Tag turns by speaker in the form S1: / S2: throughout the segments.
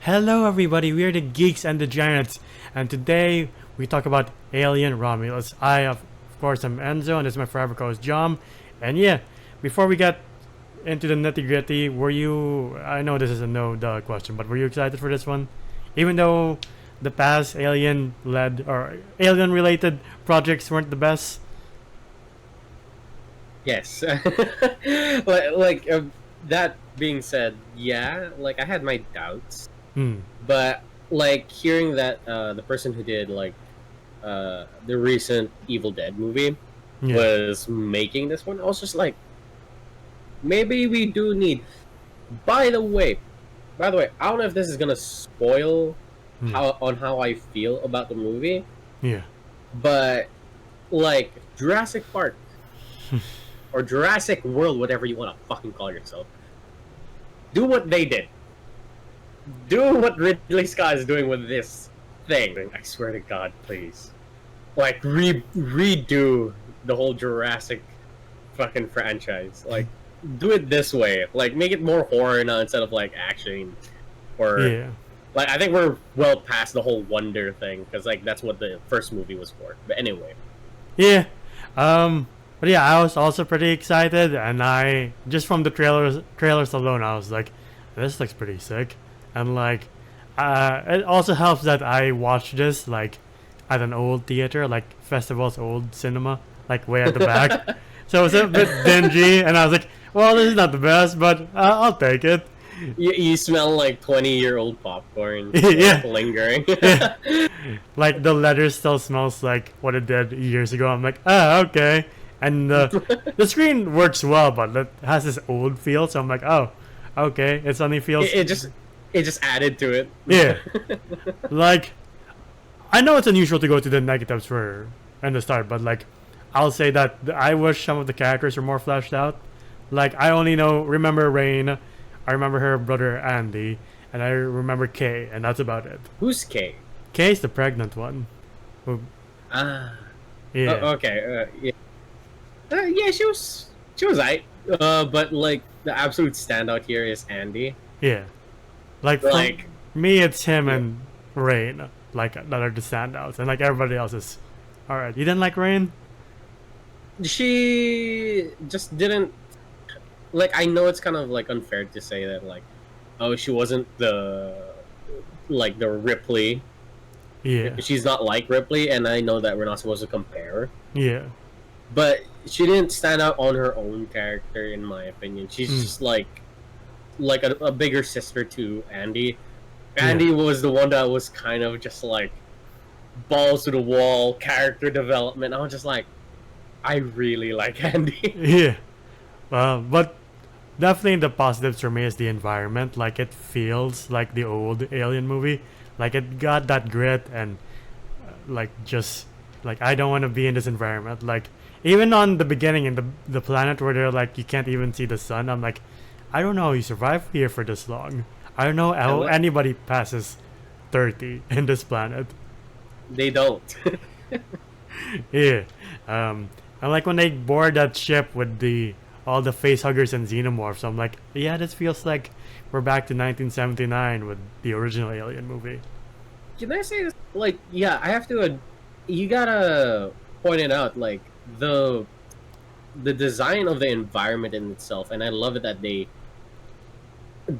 S1: Hello everybody, we are the Geeks and the Giants, and today we talk about Alien Romulus. I, of course, am Enzo, and this is my forever co-host, John. And yeah, before we get into the nitty-gritty, I know this is a no-duh question, but were you excited for this one? Even though the past Alien-led, or Alien-related projects weren't the best?
S2: Yes. like that being said, yeah, like I had my doubts,
S1: Hmm,
S2: but like hearing that the person who did the recent Evil Dead movie
S1: yeah.
S2: was making this one, I was just like, maybe we do need. By the way, I don't know if this is gonna spoil
S1: Hmm,
S2: how I feel about the movie,
S1: yeah.
S2: but like Jurassic Park or Jurassic World, whatever you want to fucking call yourself, do what they did. Do what Ridley Scott is doing with this thing. I swear to God, please. Like, redo the whole Jurassic fucking franchise. Like, do it this way. Like, make it more horror now instead of, like, action. Or,
S1: Yeah.
S2: like, I think we're well past the whole wonder thing, because, like, that's what the first movie was for. But anyway.
S1: Yeah. But yeah, I was also pretty excited, and I just from the trailers alone, I was like, this looks pretty sick, and like, it also helps that I watched this like at an old theater, like Festival's old cinema, like way at the back. So it was a bit dingy, and I was like, well, this is not the best, but I'll take it.
S2: You smell like 20-year-old popcorn
S1: Yeah.
S2: lingering.
S1: Yeah. Like the leather still smells like what it did years ago. I'm like, ah, okay. And the screen works well, but it has this old feel. So I'm like, oh, okay. It suddenly feels,
S2: It just added to it.
S1: yeah. Like I know it's unusual to go to the negatives for in the start, but like I'll say that I wish some of the characters were more fleshed out. Like I only remember Rain, I remember her brother Andy, and I remember Kay, and that's about it.
S2: Who's Kay?
S1: Kay's the pregnant one. Who,
S2: Ah.
S1: yeah,
S2: Okay. Yeah. Yeah. She was right. But like the absolute standout here is Andy.
S1: yeah. Like for
S2: Like
S1: me, it's him
S2: yeah.
S1: and Rain, like that are the standouts, and like everybody else is all right. You didn't like Rain?
S2: She just didn't like. I know it's kind of like unfair to say that like, oh, she wasn't the Ripley.
S1: Yeah,
S2: She's not like Ripley, and I know that we're not supposed to compare.
S1: yeah,
S2: But she didn't stand out on her own character, in my opinion. She's
S1: mm,
S2: just like a bigger sister to Andy.
S1: yeah,
S2: Andy was the one that was kind of just like balls to the wall character development. I was just like, I really like Andy.
S1: yeah. But definitely the positives for me is the environment. Like it feels like the old Alien movie. Like it got that grit and like just like I don't want to be in this environment. Like even on the beginning in the planet where they're like you can't even see the sun. I'm like, I don't know how you survive here for this long. I don't know
S2: And
S1: how anybody passes 30 in this planet.
S2: they don't.
S1: Yeah. And like when they board that ship with the all the face huggers and xenomorphs, I'm like, yeah, this feels like we're back to 1979 with the original Alien movie.
S2: Can I say this? Like, yeah, I have to. You gotta point it out. Like the design of the environment in itself, and I love it that they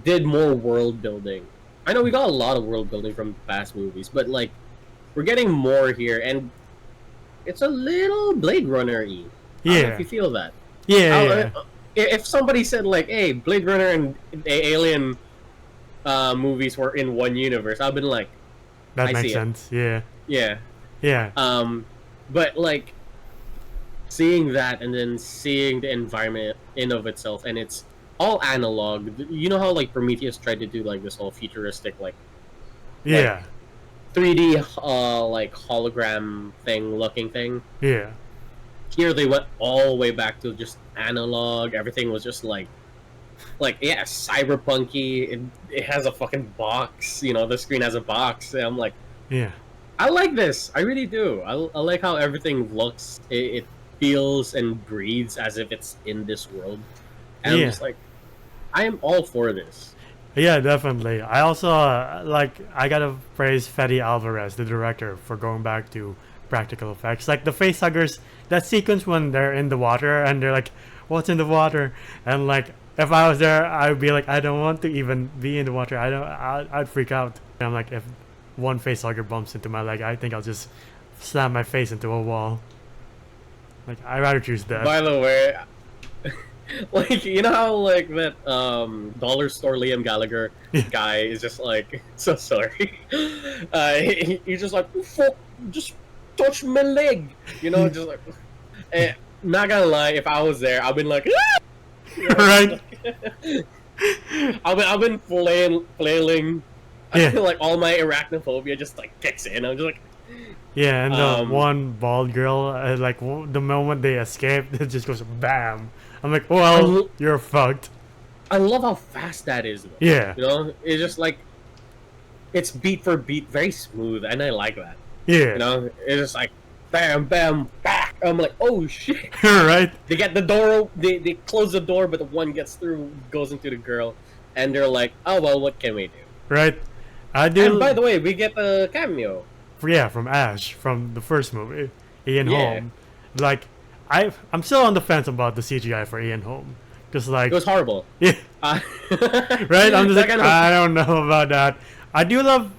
S2: did more world building. I know we got a lot of world building from past movies, but like we're getting more here, and it's a little Blade Runner-y. I don't know if
S1: Yeah.
S2: you feel that.
S1: Yeah,
S2: I'll,
S1: yeah.
S2: if somebody said like, "Hey, Blade Runner and the Alien movies were in one universe," I've been like,
S1: That
S2: "I
S1: makes
S2: see it."
S1: sense. Yeah.
S2: Yeah.
S1: Yeah.
S2: But like seeing that and then seeing the environment in of itself, and it's all analog. You know how like Prometheus tried to do like this whole futuristic like
S1: Yeah.
S2: 3D like hologram thing looking thing.
S1: Yeah.
S2: Here they went all the way back to just analog. Everything was just like yeah, cyberpunky. It has a fucking box. You know, the screen has a box. And I'm like,
S1: Yeah.
S2: I like this. I really do. I like how everything looks. It feels and breathes as if it's in this world. And I'm
S1: Yeah.
S2: just like, I am all for this.
S1: Yeah, definitely. I also I gotta praise Fede Alvarez, the director, for going back to practical effects. Like the face huggers, that sequence when they're in the water and they're like, "What's in the water?" And like, if I was there, I'd be like, "I don't want to even be in the water. I don't. I'd freak out." I'm like, if one face hugger bumps into my leg, I think I'll just slam my face into a wall. Like, I'd rather choose that.
S2: By the way, like you know how like that dollar store Liam Gallagher guy is just like so sorry. He's just like fuck, just touch my leg, you know, just like. Not gonna lie, if I was there, I've been like, ah!
S1: Right?
S2: I've been flailing. I
S1: Yeah.
S2: feel like all my arachnophobia just like kicks in. I'm just like,
S1: Yeah, and the one bald girl, the moment they escape, it just goes bam. I'm like, well, you're fucked.
S2: I love how fast that is. Though.
S1: Yeah.
S2: You know, it's just like, it's beat for beat, very smooth, and I like that.
S1: Yeah.
S2: You know, it's just like, bam, bam, back. I'm like, oh shit.
S1: Right?
S2: They get the door, they close the door, but the one gets through, goes into the girl, and they're like, oh well, what can we do?
S1: Right. I do.
S2: And by the way, we get a cameo.
S1: Yeah, from Ash from the first movie, Ian
S2: Yeah.
S1: Holm. Like, I'm still on the fence about the CGI for Ian Holm, because like
S2: It was horrible.
S1: yeah,
S2: Uh,
S1: right. I'm just like,
S2: Second-
S1: I don't know about that. I do love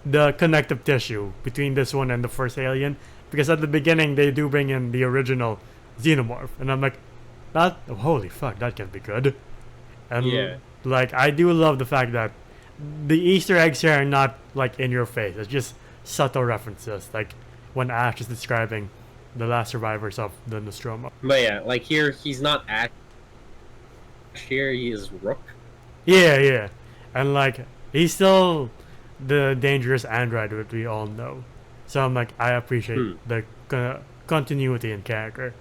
S1: the connective tissue between this one and the first Alien, because at the beginning they do bring in the original xenomorph, and I'm like, that holy fuck, that can be good. And
S2: Yeah.
S1: like, I do love the fact that the Easter eggs here are not like in your face. It's just subtle references, like when Ash is describing the last survivors of the Nostromo.
S2: But yeah, like here, he's not Ash. Here, he is Rook.
S1: Yeah, yeah, and like he's still the dangerous android that we all know. So I'm like, I appreciate the continuity in character.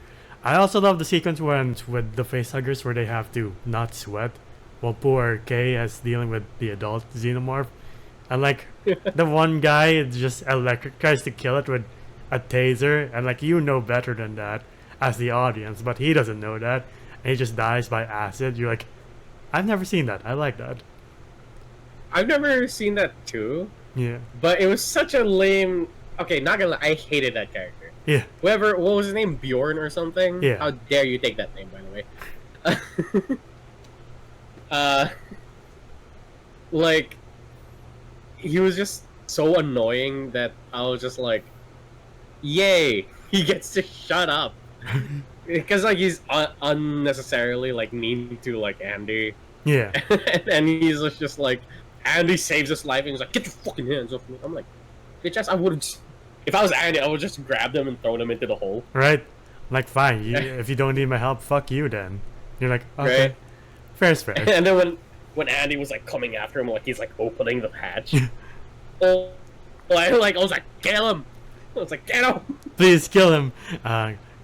S1: I also love the sequence when with the facehuggers where they have to not sweat, while poor Kay is dealing with the adult xenomorph, and like the one guy just tries to kill it with a taser, and like you know better than that as the audience, but he doesn't know that, and he just dies by acid. You're like, I've never seen that. I like that.
S2: I've never seen that too,
S1: Yeah,
S2: but it was such a lame. Okay, not gonna lie, I hated that character.
S1: yeah,
S2: Whoever, what was his name? Bjorn or something?
S1: Yeah.
S2: How dare you take that name, by the way? Like, he was just so annoying that I was just like, yay, he gets to shut up. Because, like, he's unnecessarily, like, mean to, like, Andy.
S1: yeah.
S2: And he's just like, Andy saves his life, and he's like, get your fucking hands off me. I'm like, bitch ass, I would've... If I was Andy, I would just grab them and throw them into the hole.
S1: Right? Like, fine. If you don't need my help, fuck you then. You're like, okay,
S2: Right?
S1: fair's fair.
S2: And then when Andy was like coming after him, like he's like opening the hatch. I was like, kill him! I was like, get him!
S1: Please kill him.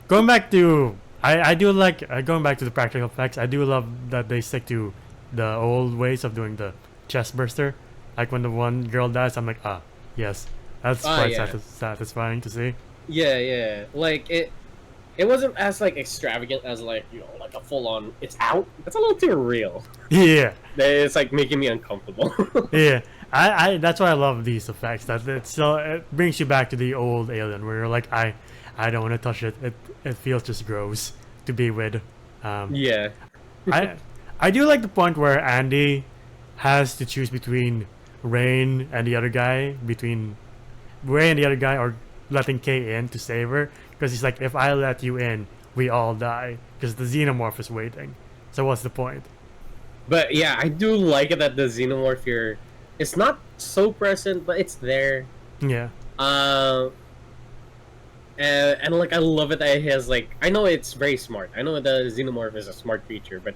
S1: Going back to, I do like going back to the practical effects. I do love that they stick to the old ways of doing the chest burster. Like when the one girl dies, I'm like, yes, that's quite
S2: yeah.
S1: satisfying to see.
S2: Yeah. Like it wasn't as like extravagant as like, you know, like a full on it's out. It's a little too real.
S1: Yeah,
S2: It's like making me uncomfortable.
S1: yeah. I that's why I love these effects. That it brings you back to the old Alien where you're like, I don't want to touch it. It feels just gross to be with.
S2: Yeah.
S1: I do like the point where Andy has to choose between Rain and the other guy, or letting Kay in to save her, because he's like, if I let you in, we all die because the xenomorph is waiting. So what's the point?
S2: But yeah, I do like it that the xenomorph here, it's not so present, but it's there.
S1: Yeah,
S2: And like I love it that it has like, I know it's very smart. I know the xenomorph is a smart creature, but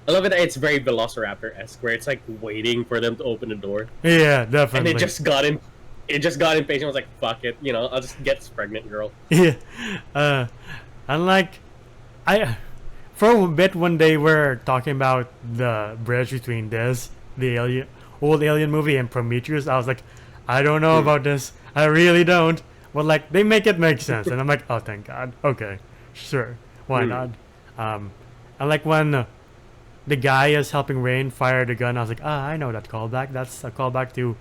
S2: I love it that it's very Velociraptor-esque, where it's like waiting for them to open the door,
S1: yeah,
S2: and
S1: definitely.
S2: it just got impatient. I was like, fuck it, you know, I'll just get this pregnant girl.
S1: Yeah, and like, for a bit when they were talking about the bridge between the old Alien movie and Prometheus, I was like, I don't know about this. I really don't. But like, they make it make sense, and I'm like, oh, thank God. Okay, sure, why not? And like when the guy is helping Rain fire the gun. I was like, ah, I know that callback. That's a callback to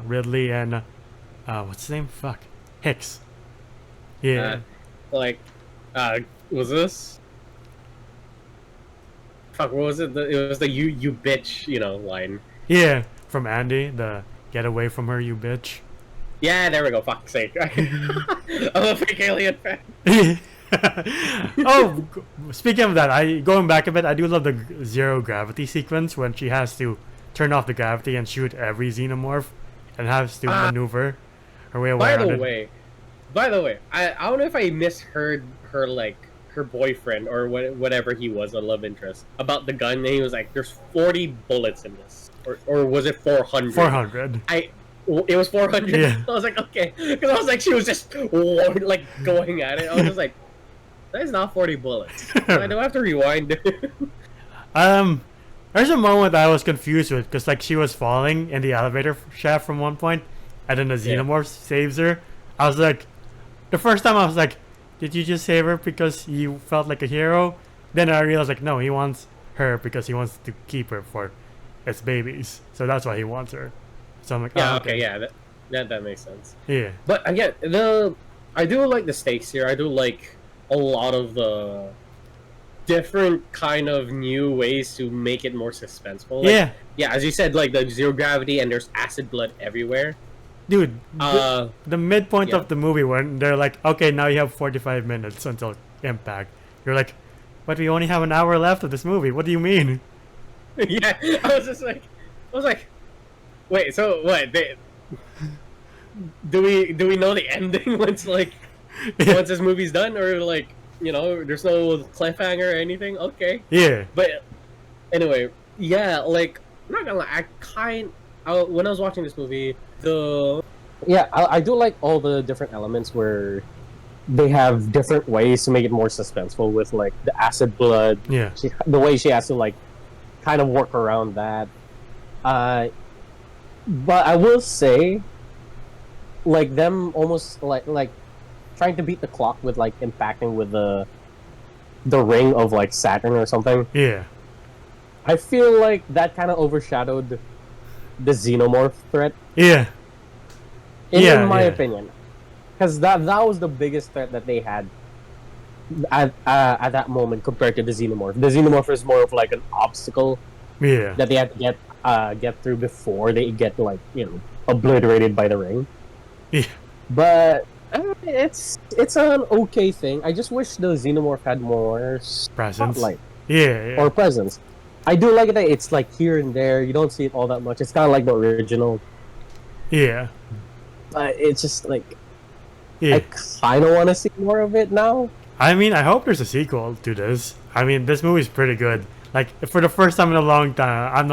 S1: Ridley and what's his name? Fuck, Hicks. Yeah,
S2: Like, was this? Fuck, what was it? It was the you bitch, line.
S1: yeah. From Andy, the "Get away from her, you bitch."
S2: Yeah, there we go. Fuck's sake. I'm a fake alien fan.
S1: Oh, speaking of that, going back a bit, I do love the zero gravity sequence when she has to turn off the gravity and shoot every xenomorph and has to maneuver her way around it.
S2: By the way, I don't know if I misheard her her boyfriend or whatever he was, a love interest, about the gun, and he was like, "There's 40 bullets in this," or was it 400?
S1: 400.
S2: It was 400.
S1: Yeah.
S2: I was like, okay, because I was like, she was just going at it. I was just like, that is not 40 bullets. I do have to rewind.
S1: There's a moment I was confused with because like she was falling in the elevator shaft from one point, and then the xenomorph saves her. I was like, the first time I was like, did you just save her because you felt like a hero? Then I realized like, no, he wants her because he wants to keep her for its babies. So that's why he wants her. So I'm like,
S2: yeah,
S1: oh,
S2: okay, yeah, that makes sense.
S1: Yeah.
S2: But again, I do like the stakes here. I do like a lot of the different kind of new ways to make it more suspenseful. Like, yeah, as you said, like the zero gravity and there's acid blood everywhere.
S1: Dude, the midpoint of the movie when they're like, okay, now you have 45 minutes until impact. You're like, but we only have an hour left of this movie. What do you mean?
S2: Yeah, I was like, wait, so what? Do we know the ending once once this movie's done, or there's no cliffhanger or anything? Okay.
S1: Yeah.
S2: But anyway, yeah, I'm not gonna lie, when I was watching this movie, I do like all the different elements where they have different ways to make it more suspenseful with the acid blood.
S1: Yeah.
S2: The way she has to kind of work around that. But I will say, them almost trying to beat the clock with impacting with the ring of Saturn or something.
S1: Yeah.
S2: I feel like that kind of overshadowed the xenomorph threat.
S1: Yeah.
S2: In my opinion, because that was the biggest threat that they had at that moment compared to the xenomorph. The xenomorph is more of an obstacle.
S1: Yeah.
S2: That they had to get through before they get obliterated by the ring.
S1: Yeah.
S2: But it's an okay thing. I just wish the xenomorph had more
S1: presence.
S2: Spotlight.
S1: Yeah.
S2: Or presence. I do like that it's here and there. You don't see it all that much. It's kind of like the original.
S1: Yeah.
S2: But it's just I
S1: kind
S2: of want to see more of it now.
S1: I mean, I hope there's a sequel to this. I mean, this movie's pretty good. For the first time in a long time, I'm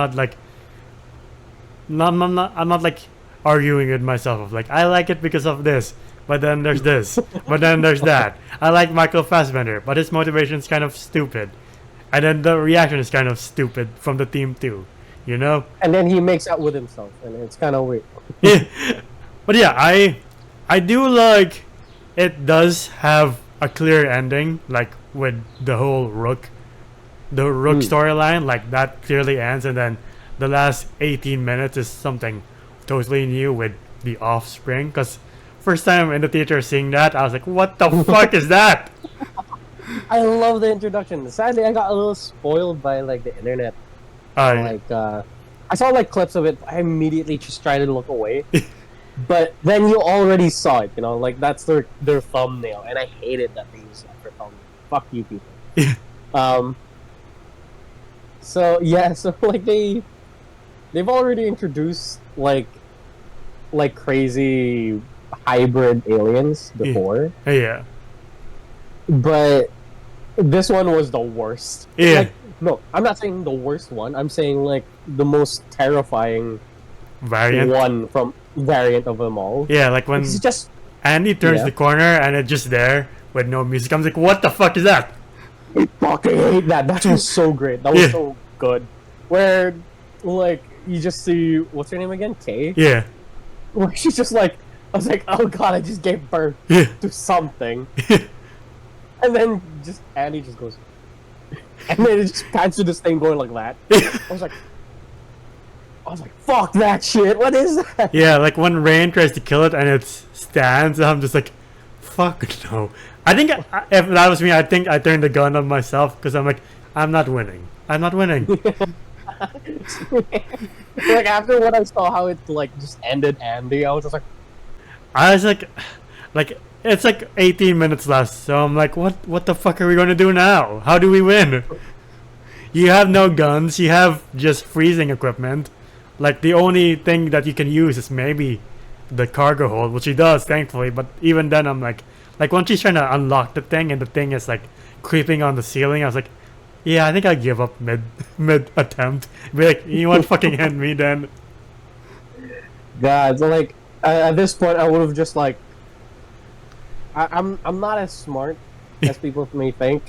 S1: not arguing with myself of I like it because of this, but then there's this, but then there's that. I like Michael Fassbender, but his motivation is kind of stupid, and then the reaction is kind of stupid from the team too,
S2: And then he makes out with himself, and it's kind of weird.
S1: Yeah, but yeah, I do like it. Does have a clear ending, with the whole Rook storyline, that clearly ends, and then the last 18 minutes is something totally new with the Offspring. Because first time in the theater seeing that, I was like, what the fuck is that?
S2: I love the introduction. Sadly, I got a little spoiled by the internet. I saw clips of it. I immediately just tried to look away. But then you already saw it, that's their thumbnail, and I hated that they used that for thumbnail. Fuck you people. So they've already introduced crazy hybrid aliens before.
S1: Yeah.
S2: But this one was the worst.
S1: Yeah.
S2: No, I'm not saying the worst one. I'm saying the most terrifying
S1: variant
S2: of them all.
S1: Yeah, when
S2: it's just
S1: Andy turns the corner and it's just there with no music. I'm like, what the fuck is that?
S2: I fucking hate that. That was so great. That was so good. Where you just see, what's her name again? Kay?
S1: Yeah.
S2: Where she's just I was like, oh god, I just gave birth to something. And then Andy just goes, and then it just pans to this thing going like that. I was like, fuck that shit. What is that?
S1: Yeah, like when Rain tries to kill it and it stands, I'm just like, fuck no. I think if that was me, I think I turned the gun on myself because I'm like, I'm not winning. I'm not winning.
S2: Like after what I saw, how it like just ended Andy, I was just like,
S1: it's like 18 minutes left, so I'm like, what the fuck are we gonna do now? How do we win? You have no guns, you have just freezing equipment. Like the only thing that you can use is maybe the cargo hold, which he does, thankfully. But even then, I'm like once he's trying to unlock the thing and the thing is like creeping on the ceiling, I was like, yeah, I think I give up mid attempt. Be like, you want fucking end me then?
S2: God, so like at this point, I would have just like, I'm not as smart as people may think.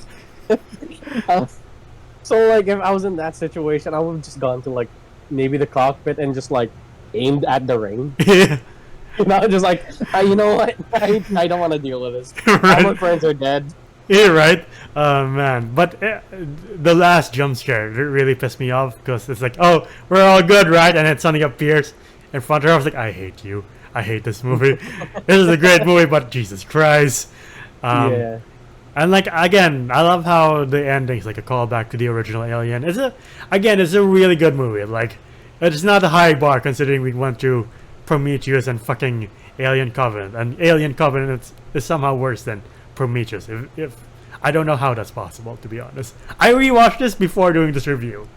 S2: So like if I was in that situation, I would have just gone to like maybe the cockpit and just like aimed at the ring.
S1: Yeah.
S2: You know, just like you know what, I don't want to deal with this.
S1: Right.
S2: All my friends are dead.
S1: Yeah, right. Oh man, but the last jump scare really pissed me off because it's like, oh, we're all good, right? And it suddenly appears in front of her. I was like, I hate you. I hate this movie. This is a great movie, but Jesus Christ.
S2: Yeah.
S1: And like again, I love how the ending is like a callback to the original Alien. It's a really good movie. Like, it's not a high bar considering we went through Prometheus and fucking Alien Covenant, and Alien Covenant is somehow worse than Prometheus. If I don't know how that's possible, to be honest. I rewatched this before doing this review,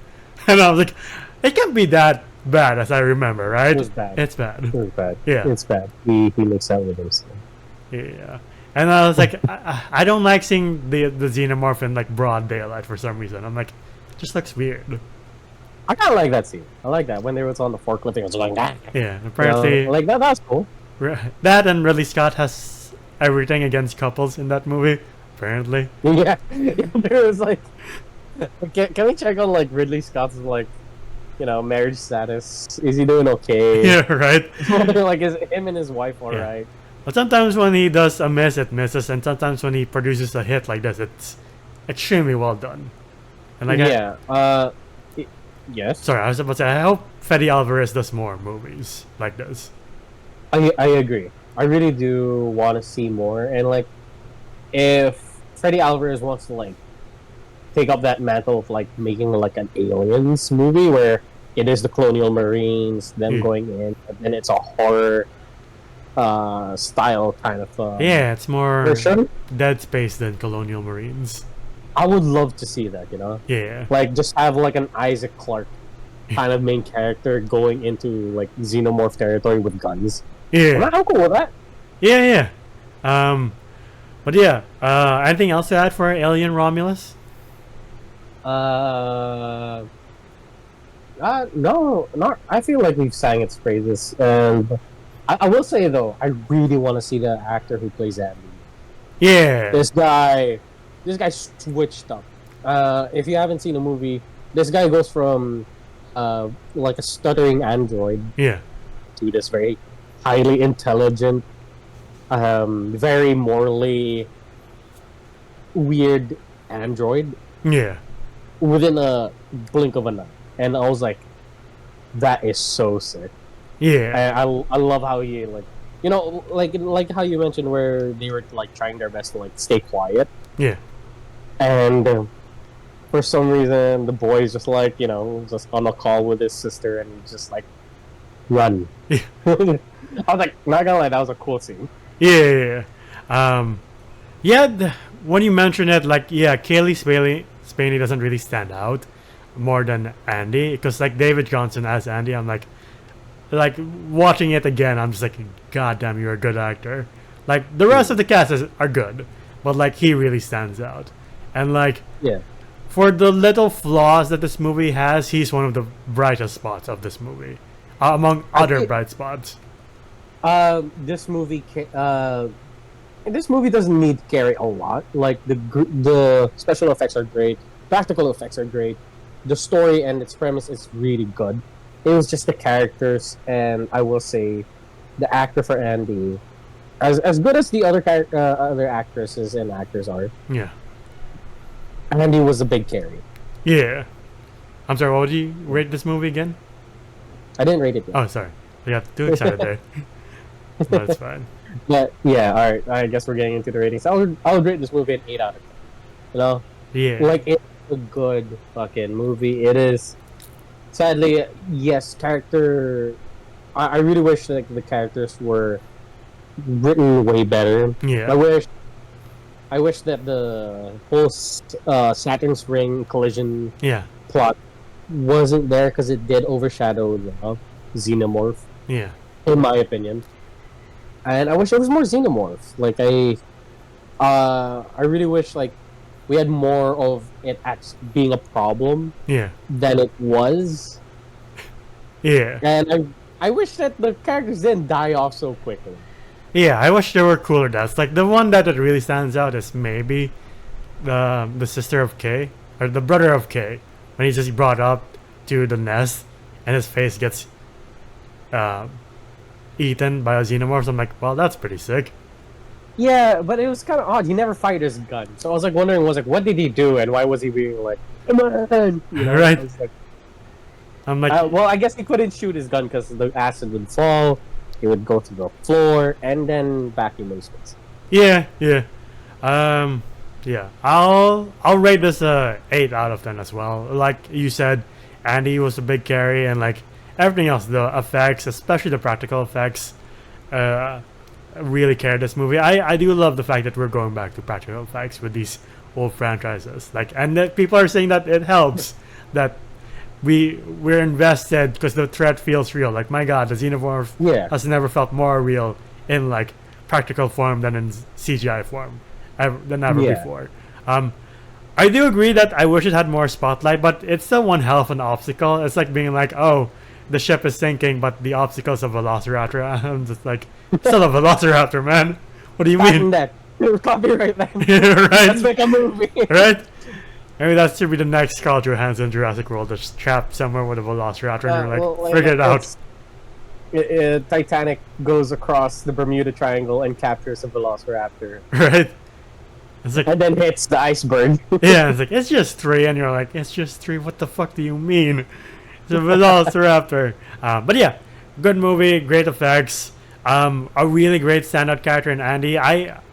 S1: and I was like, it can't be that bad as I remember, right?
S2: It was bad.
S1: It's bad.
S2: It was bad.
S1: Yeah.
S2: It's bad. He makes out with himself.
S1: Yeah. And I was like, I don't like seeing the xenomorph in like broad daylight for some reason. I'm like, it just looks weird.
S2: I kind of like that scene. I like that when they was on the forklift. I was like, that.
S1: Yeah, apparently
S2: like that. That's cool.
S1: That and Ridley Scott has everything against couples in that movie. Apparently.
S2: Yeah. There was like, can we check on like Ridley Scott's like, you know, marriage status? Is he doing okay?
S1: Yeah, right.
S2: Like, is him and his wife all right?
S1: But sometimes when he does a miss, it misses, and sometimes when he produces a hit like this, it's extremely well done. And like,
S2: yes.
S1: Sorry, I was about to say, I hope Fede Alvarez does more movies like this.
S2: I agree. I really do want to see more, and like, if Fede Alvarez wants to like take up that mantle of like making like an aliens movie where it is the colonial marines, them going in, and then it's a horror style kind of
S1: yeah, it's more
S2: version.
S1: Dead Space than Colonial Marines.
S2: I would love to see that, you know?
S1: Yeah.
S2: Like, just have like an Isaac Clarke kind of main character going into like xenomorph territory with guns.
S1: Yeah.
S2: I'm cool with that.
S1: Yeah. But yeah, anything else to add for Alien Romulus?
S2: No, not. I feel like we've sang its praises, and I will say though, I really want to see the actor who plays Andy.
S1: Yeah.
S2: This guy switched up. If you haven't seen the movie, this guy goes from like a stuttering android to this very highly intelligent, very morally weird android.
S1: Yeah.
S2: Within a blink of an eye, and I was like, that is so sick.
S1: Yeah.
S2: I love how he like, you know, like how you mentioned where they were like trying their best to like stay quiet.
S1: Yeah.
S2: And for some reason, the boy's just like, you know, just on a call with his sister and just like run.
S1: Yeah.
S2: I was like, not gonna lie, that was a cool scene.
S1: Yeah. When you mention it, like, yeah, Kaylee Spaney doesn't really stand out more than Andy, because like David Johnson as Andy, I'm like watching it again, I'm just like, god damn, you're a good actor. Like the rest of the cast are good, but like he really stands out. And like, for the little flaws that this movie has, he's one of the brightest spots of this movie, among other bright spots.
S2: This movie doesn't need to carry a lot. Like the special effects are great, practical effects are great, the story and its premise is really good. It was just the characters, and I will say, the actor for Andy, as good as the other other actresses and actors are.
S1: Yeah.
S3: Andy was a big carry.
S1: Yeah. I'm sorry, what would you rate this movie again?
S3: I didn't rate it yet.
S1: Oh, sorry. I got too excited there. That's fine.
S3: But yeah, all right. I guess we're getting into the ratings. I would rate this movie an 8 out of 10. You know,
S1: Yeah.
S3: like it's a good fucking movie. It is. Sadly, yes, character. I really wish that the characters were written way better.
S1: Yeah.
S3: I wish that the whole Saturn's ring collision
S1: Yeah.
S3: plot wasn't there because it did overshadow the Xenomorph,
S1: Yeah.
S3: in my opinion. And I wish it was more Xenomorph. Like I really wish like we had more of it being a problem
S1: Yeah.
S3: than it was.
S1: Yeah.
S3: And I wish that the characters didn't die off so quickly.
S1: Yeah, I wish there were cooler deaths. Like the one that really stands out is maybe the sister of K or the brother of K when he's just brought up to the nest and his face gets eaten by a xenomorph. So I'm like, well, that's pretty sick.
S3: Yeah, but it was kind of odd. He never fired his gun, so I was like wondering, what did he do, and why was he being like, come on, you know?
S1: Right.
S3: I was like,
S1: I'm like,
S3: well, I guess he couldn't shoot his gun because the acid would fall. He would go to the floor and then vacuum in space.
S1: yeah, yeah, yeah. I'll rate this 8 out of 10 as well. Like you said, Andy was a big carry, and like everything else, the effects, especially the practical effects, really carried this movie. I do love the fact that we're going back to practical effects with these old franchises. Like, and that people are saying that it helps that we're invested because the threat feels real. Like, my God, the Xenomorph has never felt more real in like practical form than in CGI form than ever before. I do agree that I wish it had more spotlight, but it's still one hell of an obstacle. It's like being like, oh, the ship is sinking, but the obstacle's a velociraptor. I'm just like, still a velociraptor, man. What do you mean?
S3: That. Copyright that.
S1: Right?
S3: Let's make a movie.
S1: Right? Maybe that should be the next Scarlett Johansson Jurassic World, just trapped somewhere with a velociraptor, and you're like, figure it out.
S3: Titanic goes across the Bermuda Triangle and captures a velociraptor.
S1: Right? It's like,
S3: and then hits the iceberg.
S1: yeah, it's like, it's just 3, and you're like, it's just 3, what the fuck do you mean? It's a velociraptor. But yeah, good movie, great effects, a really great standout character in Andy.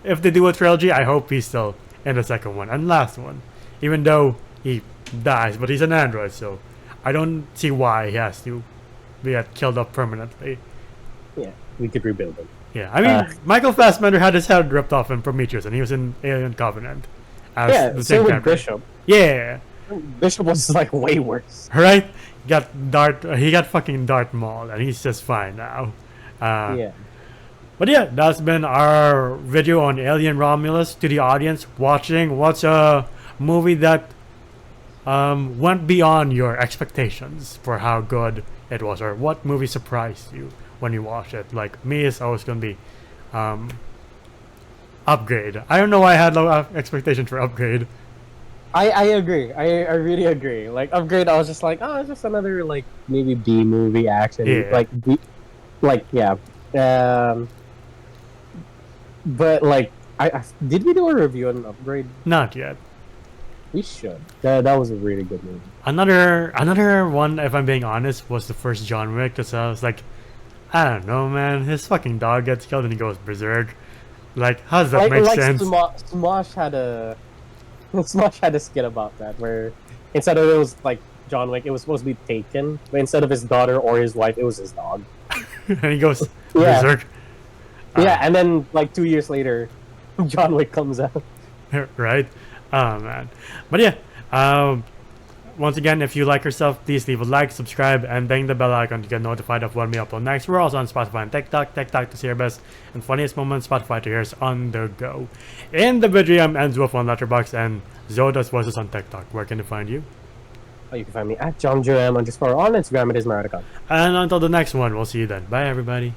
S1: If they do a trilogy, I hope he's still in the second one and last one. Even though he dies, but he's an android, so I don't see why he has to be killed up permanently.
S3: Yeah, we could rebuild him.
S1: Yeah, I mean, Michael Fassbender had his head ripped off in Prometheus, and he was in Alien Covenant. As the same
S3: with Bishop.
S1: Yeah.
S3: Bishop was like way worse.
S1: Right? He got fucking Darth Maul, and he's just fine now.
S3: Yeah.
S1: But yeah, that's been our video on Alien Romulus. To the audience watching, what's a movie that went beyond your expectations for how good it was, or what movie surprised you when you watched it? Like me, it's always gonna be Upgrade. I don't know why I had low expectations for Upgrade.
S3: I agree. I really agree. Like Upgrade, I was just like, oh, it's just another like maybe B movie action.
S1: Yeah.
S3: But like, I did we do a review on Upgrade?
S1: Not yet.
S3: We should. That was a really good movie.
S1: Another one, if I'm being honest, was the first John Wick. Because I was like, I don't know, man. His fucking dog gets killed and he goes berserk. Like, how does that make sense?
S3: Smosh had a skit about that where instead of it was like John Wick, it was supposed to be Taken, but instead of his daughter or his wife, it was his dog.
S1: And he goes berserk.
S3: Yeah, and then like 2 years later, John Wick comes out.
S1: Right? Oh man. But yeah, once again, if you like yourself, please leave a like, subscribe, and bang the bell icon to get notified of when we upload next. We're also on Spotify and TikTok to see our best and funniest moments, Spotify to hear us on the go. And the video ends with on Letterboxd and Zoda's voices on TikTok. Where can they find you?
S3: Oh, you can find me at JohnJoM_on Instagram. It is my account.
S1: And until the next one, we'll see you then. Bye everybody.